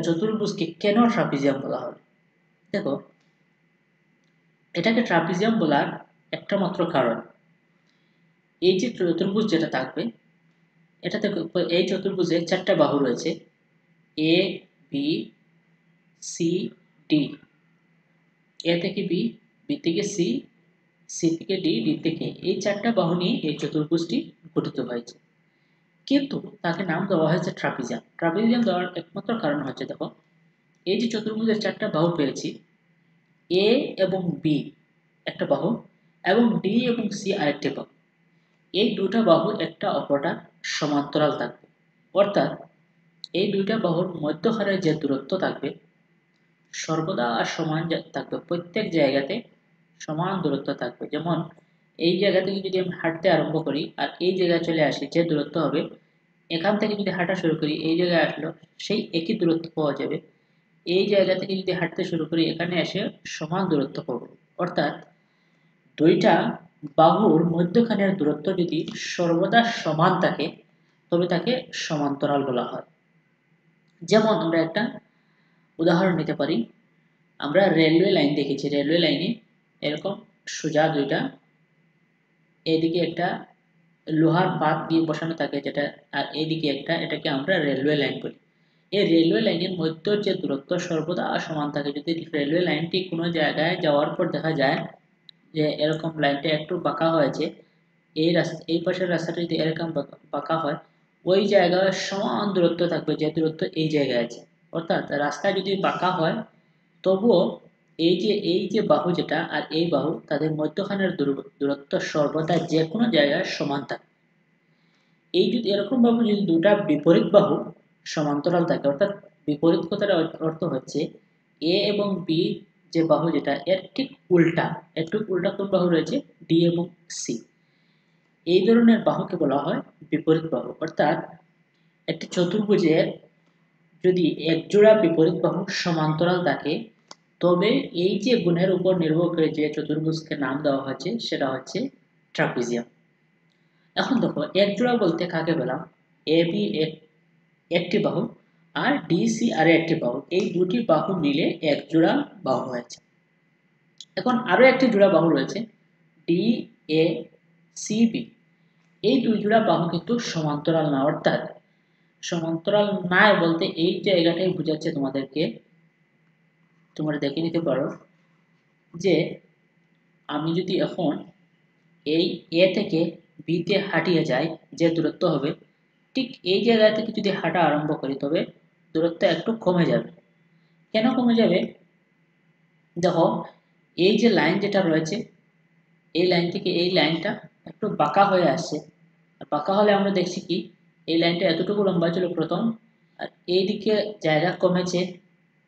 চতুর্ভুজকে কেন ট্রাপিজিয়াম বলা হয়? দেখো, এটাকে ট্রাপিজিয়াম বলার একটা মাত্র কারণ, এই যে চতুর্ভুজ যেটা থাকবে, এটাতে এই চতুর্ভুজে 4টা বাহু রয়েছে, এ বি সি ডি। এ থেকে বি, বি থেকে সি, সি থেকে ডি, ডি থেকে এই 4টা বাহু নিয়ে এই চতুর্ভুজটি গঠিত হয়েছে। কিন্তু তাকে নাম দেওয়া হয়েছে ট্রাপিজিয়াম। ট্রাপিজিয়াম দেওয়ার একমাত্র কারণ হচ্ছে, দেখো, এই যে চতুর্ভুজের 4টা বাহু পেয়েছি, এ এবং বি একটা বাহু এবং ডি এবং সি আরেকটি বাহু, এই দুটা বাহু একটা অপরটা সমান্তরাল থাকবে। অর্থাৎ এই দুইটা বাহুর মধ্যখানে যে দূরত্ব থাকবে সর্বদা সমান থাকবে, প্রত্যেক জায়গাতে সমান দূরত্ব থাকবে। যেমন এই জায়গা থেকে যদি আমি হাঁটতে আরম্ভ করি আর এই জায়গায় চলে আসি, যে দূরত্ব হবে, এখান থেকে যদি হাঁটা শুরু করি এই জায়গায় আসলো সেই একই দূরত্ব পাওয়া যাবে। এই জায়গা থেকে যদি হাঁটতে শুরু করি এখানে এসে সমান দূরত্ব পাবো। অর্থাৎ দুইটা বাহুর মধ্যখানের দূরত্ব যদি সর্বদা সমান থাকে তবে তাকে সমান্তরাল বলা হয়। যেমন আমরা একটা উদাহরণ নিতে পারি, আমরা রেলওয়ে লাইন দেখেছি, রেলওয়ে লাইনে এরকম সোজা দুইটা, এদিকে একটা লোহার পাত দিয়ে বসানো থাকে যেটা, আর এদিকে একটা, এটাকে আমরা রেলওয়ে লাইন বলি। এই রেলওয়ে লাইনের মধ্যে যে দূরত্ব সর্বদা সমান থাকে। যদি রেলওয়ে লাইনটি কোনো জায়গায় যাওয়ার পর দেখা যায় যে এরকম লাইনটা একটু বাঁকা হয়েছে, এই রাস্তা, এই পাশের রাস্তাটা যদি এরকম বাঁকা হয়, ওই জায়গায় সমান দূরত্ব থাকবে যে দূরত্ব এই জায়গায় আছে। অর্থাৎ রাস্তা যদি বাঁকা হয় তবুও এই যে বাহু যেটা আর এই বাহু, তাদের মধ্যখানের দূরত্ব সর্বদা যে কোনো জায়গায় সমান থাকে। এই যদি এরকম ভাবে যদি দুটা বিপরীত বাহু সমান্তরাল থাকে, অর্থাৎ বিপরীত কথার অর্থ হচ্ছে এ এবং বি যে বাহু যেটা, এর ঠিক উল্টা, একটু উল্টা কোন বাহু রয়েছে, ডি এবং সি। এই ধরনের বাহুকে বলা হয় বিপরীত বাহু। অর্থাৎ একটি চতুর্ভুজের যদি একজোড়া বিপরীত বাহু সমান্তরাল থাকে তবে এই যে গুণের উপর নির্ভর করে যে চতুর্ভুজকে নাম দেওয়া হয়েছে সেটা হচ্ছে ট্রাপিজিয়াম। এখন দেখো, একজোড়া বলতে কাকে বললাম, এ বি একটি বাহু আর ডি সি আরে একটি বাহু, এই দুটি বাহু মিলে এক জোড়া বাহু হয়েছে। এখন আরো একটি জোড়া বাহু রয়েছে ডি এ সি বি, এই দুই জোড়া বাহু কিন্তু সমান্তরাল না। অর্থাৎ সমান্তরাল নয় বলতে এই জায়গাটাই বোঝাচ্ছে তোমাদেরকে, তোমরা দেখে নিতে পারো যে আমি যদি এখন এই এ থেকে বি তে হাঁটিয়ে যাই, যে দূরত্ব হবে, ঠিক এই জায়গা থেকে যদি হাঁটা আরম্ভ করি তবে দূরত্ব একটু কমে যাবে। কেন কমে যাবে? দেখো, এই যে লাইন যেটা রয়েছে, এই লাইন থেকে এই লাইনটা একটু বাঁকা হয়ে আসছে। আর বাঁকা হলে আমরা দেখছি কি, এই লাইনটা এতটুকু লম্বা ছিল প্রথম, আর এইদিকে জায়গা কমেছে,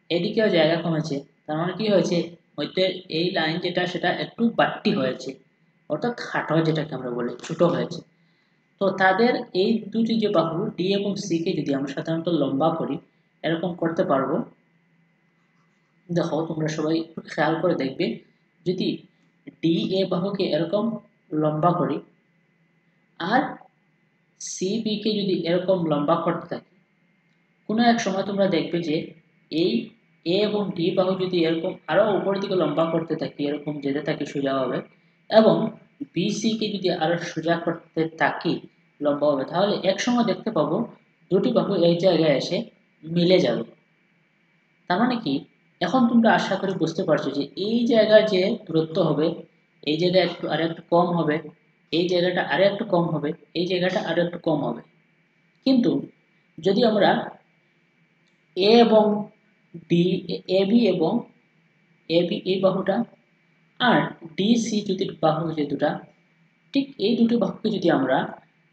এদিকেও জায়গা কমেছে। তার মানে কি হয়েছে, মধ্যে এই লাইন যেটা সেটা একটু বাড়তি হয়েছে, অর্থাৎ খাটো যেটাকে আমরা বলি, ছোট হয়েছে। তো তাদের এই দুটি যে বাহু ডি এবং সি কে যদি আমরা সাধারণত লম্বা করি, এরকম করতে পারবো। দেখো, তোমরা সবাই একটু খেয়াল করে দেখবে, যদি ডি এ বাহুকে এরকম লম্বা করি আর সি বি কে যদি এরকম লম্বা করতে থাকি, কোনো এক সময় তোমরা দেখবে যে এই এ এবং ডি বাহু যদি এরকম আরো উপরের দিকে লম্বা করতে থাকি, এরকম যেতে থাকি সোজা হবে, এবং বি সি কে যদি আরো সোজা করতে থাকি লম্বা হবে, তাহলে এক সময় দেখতে পাবো দুটি বাহু এই জায়গায় এসে মিলে যাবে। তার মানে কি, এখন তোমরা আশা করি বুঝতে পারছো যে এই জায়গায় যে দূরত্ব হবে, এই জায়গায় একটু আরো একটু কম হবে, এই জায়গাটা আরো একটু কম হবে, এই জায়গাটা আরো একটু কম হবে। কিন্তু যদি আমরা এ এবং বি, এ বি এবং এ বি এই বাহুটা আর ডি সি যদি বাহু যে দুটা, ঠিক এই দুটি বাহুকে যদি আমরা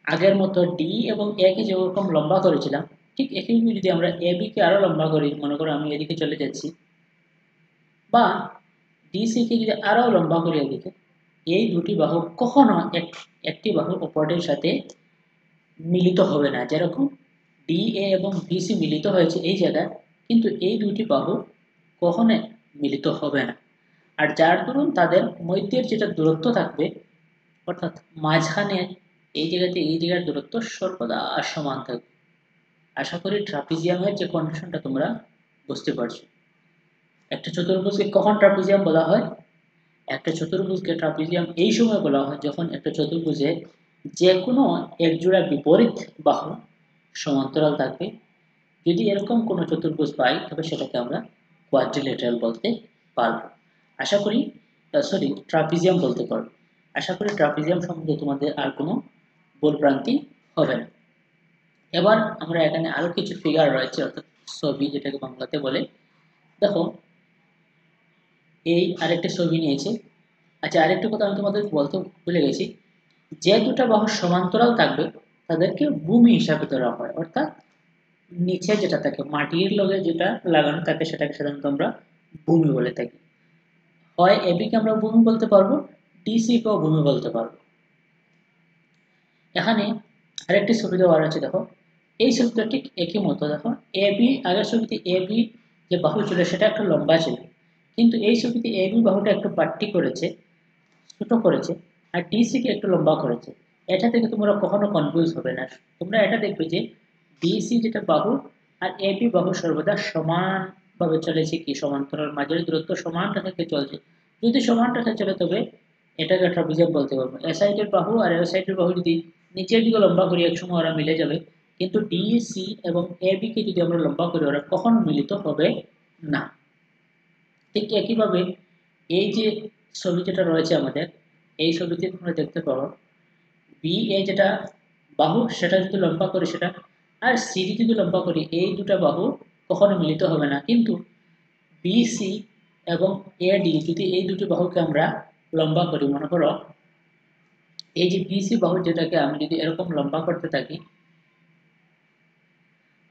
আগের মতো ডি এবং এ কে যেরকম লম্বা করেছিলাম, ঠিক একইভাবে যদি আমরা এ বি কে আরো লম্বা করি, মনে করো আমি এদিকে চলে যাচ্ছি, বা ডিসি কে যদি আরো লম্বা করে এদিকে, এই দুটি বাহু কখনো একটি বাহু অপরটির সাথে মিলিত হবে না। যেরকম ডি এ এবং বিসি মিলিত হয়েছে এই জায়গায়, কিন্তু এই দুটি বাহু কখনো মিলিত হবে না। আর যার দরুন তাদের মধ্যের যেটা দূরত্ব থাকবে, অর্থাৎ মাঝখানে এই জায়গাতে এই জায়গার দূরত্ব সর্বদা সমান থাকবে। আশা করি ট্রাপিজিয়ামের যে কন্ডিশনটা তোমরা বুঝতে পারছো। একটা চতুর্ভুজকে কখন ট্রাপিজিয়াম বলা হয়? একটা চতুর্ভুজকে ট্রাপিজিয়াম এই সময় বলা হয় যখন একটা চতুর্ভুজে যে কোনো এক জোড়া বিপরীত বাহু সমান্তরাল থাকবে। যদি এরকম কোনো চতুর্ভুজ পাই তবে সেটাকে আমরা কোয়াড্রিল্যাটারাল বলতে পারবো। আশা করি ট্রাপিজিয়াম বলতে পারবো। আশা করি ট্রাপিজিয়াম সম্বন্ধে তোমাদের আর কোনো ভুলভ্রান্তি হবে না। এবার আমরা এখানে আরো কিছু ফিগার রয়েছে, অর্থাৎ ছবি যেটাকে বাংলাতে বলে। দেখো, এই আরেকটা ছবি নিয়েছে। আচ্ছা, আরেকটা কথা আমি তোমাদের বলতে ভুলে গেছি, যে দুটা বাহু সমান্তরাল থাকবে তাদেরকে ভূমি হিসাবে ধরা হয়, অর্থাৎ নিচে যেটা থাকে মাটির লগে যেটা লাগানো থাকে সেটাকে সাধারণত আমরা ভূমি বলে থাকি। হয় এবি কে আমরা ভূমি বলতে পারবো, ডিসি কেও ভূমি বলতে পারবো। এখানে আরেকটি ছবি দেওয়া আছে, দেখো এই ছবিটা ঠিক একই মতো। দেখো এবি, আগের ছবিতে এবি যে বাহু ছিল সেটা একটু লম্বা ছিল, কিন্তু এই ছবিতে এবি বাহুটা একটু বাড়তি করেছে, ছোট করেছে, আর ডিসি কে একটু লম্বা করেছে। এটা থেকে তোমরা কখনো কনফিউজ হবে না। তোমরা এটা দেখবে যে ডিসি যেটা বাহু আর এবি বাহু সর্বদা সমানভাবে চলেছে, কি সমান্তরাল মাঝের দূরত্ব সমান রেখে চলছে। যদি সমান রেখে চলে তবে এটাকে ট্রাপিজিয়াম বলতে পারবো। এ সাইডের বাহু আর এ সাইডের বাহু যদি নিচের দিকে লম্বা করি একসময় ওরা মিলে যাবে, কিন্তু ডিসি এবং এবি কে যদি আমরা লম্বা করি ওরা কখনো মিলিত হবে না। ঠিক একইভাবে এই যে ছবি যেটা রয়েছে আমাদের, এই ছবিতে তোমরা দেখতে পারো বি এ যেটা বাহু সেটা যদি লম্বা করি সেটা, আর সিডি যদি লম্বা করি, এই দুটা বাহু কখনো মিলিত হবে না। কিন্তু বিসি এবং এডি যদি এই দুটি বাহুকে আমরা লম্বা করি, মনে করো এই যে বিসি বাহু যেটাকে আমি যদি এরকম লম্বা করতে থাকি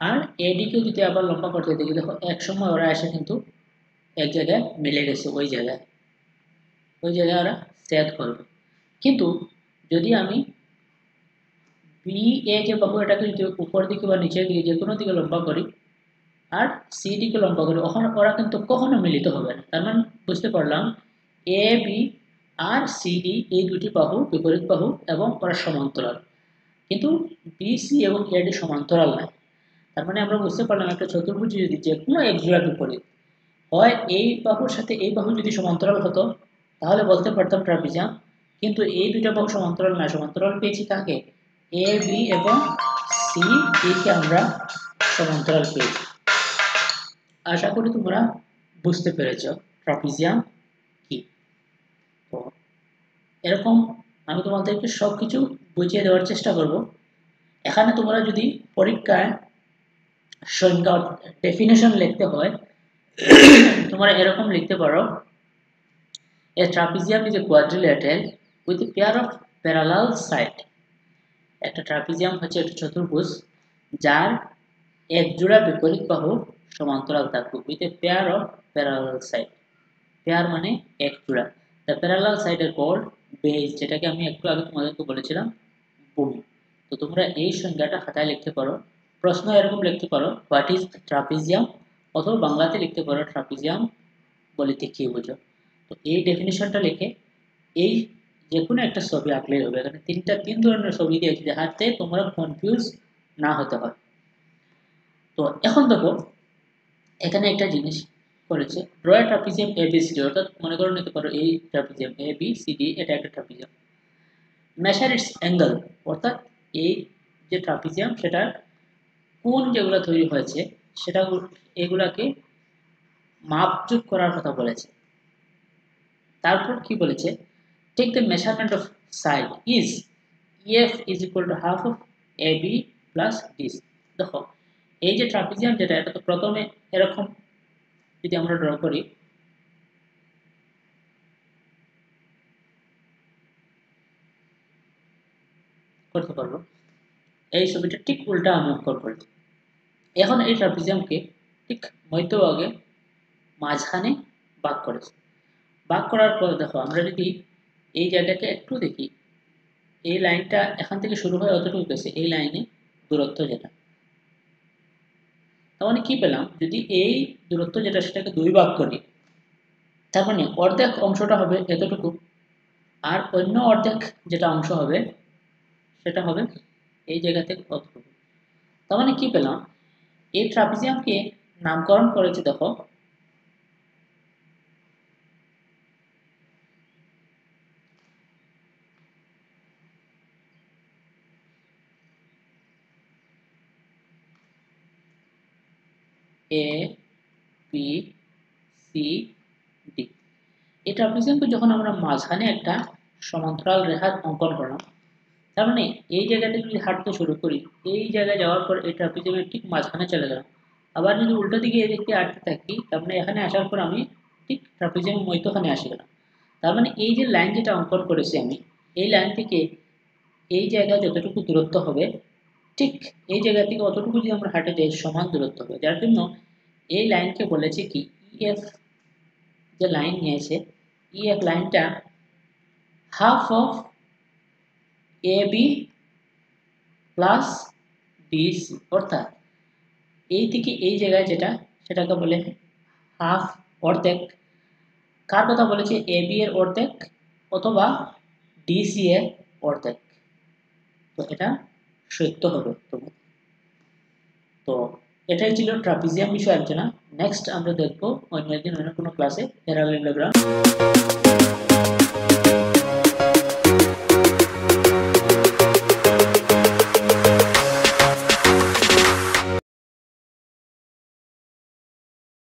আর এডিকে যদি আবার লম্বা করতে থাকি, দেখো এক সময় ওরা এসে কিন্তু এক জায়গায় মিলে গেছে, ওই জায়গায় ওরা সেট করবে। কিন্তু যদি আমি বি এ যে বাহু এটাকে যদি উপর দিকে বা নিচের দিকে যে কোনো দিকে লম্বা করি আর সি দিকে লম্বা করি, ওখানে ওরা কিন্তু কখনো মিলিত হবে না। তার মানে বুঝতে পারলাম A B R C D এই দুটি বাহু বিপরীত বাহু এবং ওরা সমান্তরাল, কিন্তু বি সি এবং এ ডি সমান্তরাল নয়। তার মানে আমরা বুঝতে পারলাম একটা চতুর্ভুজ যদি যে কোনো এক জোড়া বিপরীত হয়, এই বাহুর সাথে এই বাহু যদি সমান্তরাল হতো তাহলে বলতে পারতাম ট্রাপিজিয়াম, কিন্তু এই দুইটা বাহু সমান্তরাল না, সমান্তরাল পেয়েছি কাকে? এ বি এবং সি ডি কে আমরা সমান্তরাল পেয়েছি। আশা করি তোমরা বুঝতে পেরেছো ট্রাপিজিয়াম কি। তো এরকম আমি তোমাদেরকে সবকিছু বুঝিয়ে দেওয়ার চেষ্টা করব। এখানে তোমরা যদি পরীক্ষায় সংজ্ঞা ডেফিনেশন লিখতে হয় তোমরা এরকম লিখতে পারো, a trapezium is a quadrilateral with a pair of parallel side। একটা ট্রাপিজিয়াম হচ্ছে একটা চতুর্ভুজ যার এক জোড়া বিপরীত বাহু সমান্তরাল থাকবে with a pair of parallel side। Pair মানে এক জোড়া। the parallel side এর called base, যেটাকে আমি একটু আগে তোমাদেরকে বলেছিলাম ভূমি। তো তোমরা এই সংজ্ঞাটা খাতায় লিখতে পারো। প্রশ্ন এরকম লিখতে পারো হোয়াট ইজ ট্রাপিজিয়াম, অথবা বাংলাতে লিখতে পারো ট্রাপিজিয়াম বলিতে কি বোঝো। তো এই ডেফিনেশনটা লিখে এই যে কোনো একটা ছবি আঁকলেই হবে। এখানে তিন ধরনের ছবি দিয়েছি যাতে তোমরা কনফিউজ না হতে হয়। তো এখন দেখো এখানে একটা জিনিস করেছে, ড্র এ ট্রাপিজিয়াম এবিসিডি, অর্থাৎ মনে করে নিতে পারো এই ট্রাপিজিয়াম এবিসিডি এটা একটা ট্রাপিজিয়াম। মেজার ইটস অ্যাঙ্গেল, অর্থাৎ এই যে ট্রাপিজিয়াম সেটার কোণ যেগুলো তৈরি হয়েছে সেটা এগুলাকে মাপজোক করার কথা বলেছে। তারপর কি বলেছে, take the measurement of side is EF is equal to half of AB plus DC। দেখো এই যে ট্রাপিজিয়াম যেটা, এটা তো প্রথমে এরকম যদি আমরা ড্র করি, করতে পারবো, এই ছবিটা ঠিক উল্টা আমি অঙ্কন করেছি। এখন এই ট্রাপিজিয়ামকে ঠিক মধ্যভাগে মাঝখানে ভাগ করেছে। ভাগ করার পর দেখো আমরা যদি এই জায়গাটা একটু দেখি, এই লাইনটা এখান থেকে শুরু হয় অতটুকু গেছে, এই লাইনে দূরত্ব যেটা, তার মানে কি পেলাম, যদি এই দূরত্ব যেটা সেটাকে দুই ভাগ করি তার মানে অর্ধেক অংশটা হবে এতটুকু, আর অন্য অর্ধেক যেটা অংশ হবে সেটা হবে এই জায়গা থেকে অতটুকু। তার মানে কি পেলাম, এই ট্রাপিজিয়ামকে নামকরণ করেছে দেখো এ বি সি ডি। এই ট্রাপিজিয়ামকে যখন আমরা মাঝখানে একটা সমান্তরাল রেখা অঙ্কন করলাম, তার মানে এই জায়গাটা যদি হাঁটতে শুরু করি, এই জায়গায় যাওয়ার পর এই ট্রাপিজিয়ামের ঠিক মাঝখানে চলে গেলাম। আবার যদি উল্টো দিকে এদিকে হাঁটতে থাকি, তার মানে এখানে আসার পর আমি ঠিক ট্রাপিজিয়ামের মধ্যখানে আসে গেলাম। তার মানে এই যে লাইন যেটা অঙ্কন করেছি আমি, এই লাইন থেকে এই জায়গায় যতটুকু দূরত্ব হবে, ঠিক এই জায়গা থেকে অতটুকু যদি আমরা হাঁটে যাই সমান দূরত্ব হবে, যার জন্য এই লাইনকে বলেছে কি ইএফ। যে লাইন নিয়েছে ইএফ লাইনটা half of A B plus BC, অর্থাৎ এই থেকে এই জায়গায় যেটা সেটাকে বলে হাফ, অর্ধেক। কার কথা বলেছে? এ বি এর অর্ধেক অথবা ডিসি এর অর্ধেক। তো এটা সত্য হবে। তো এটাই ছিল ট্রাপিজিয়াম বিষয়ে আলোচনা। নেক্সট আমরা দেখবো অন্য একদিন অন্য কোনো ক্লাসে প্যারালেলোগ্রাম।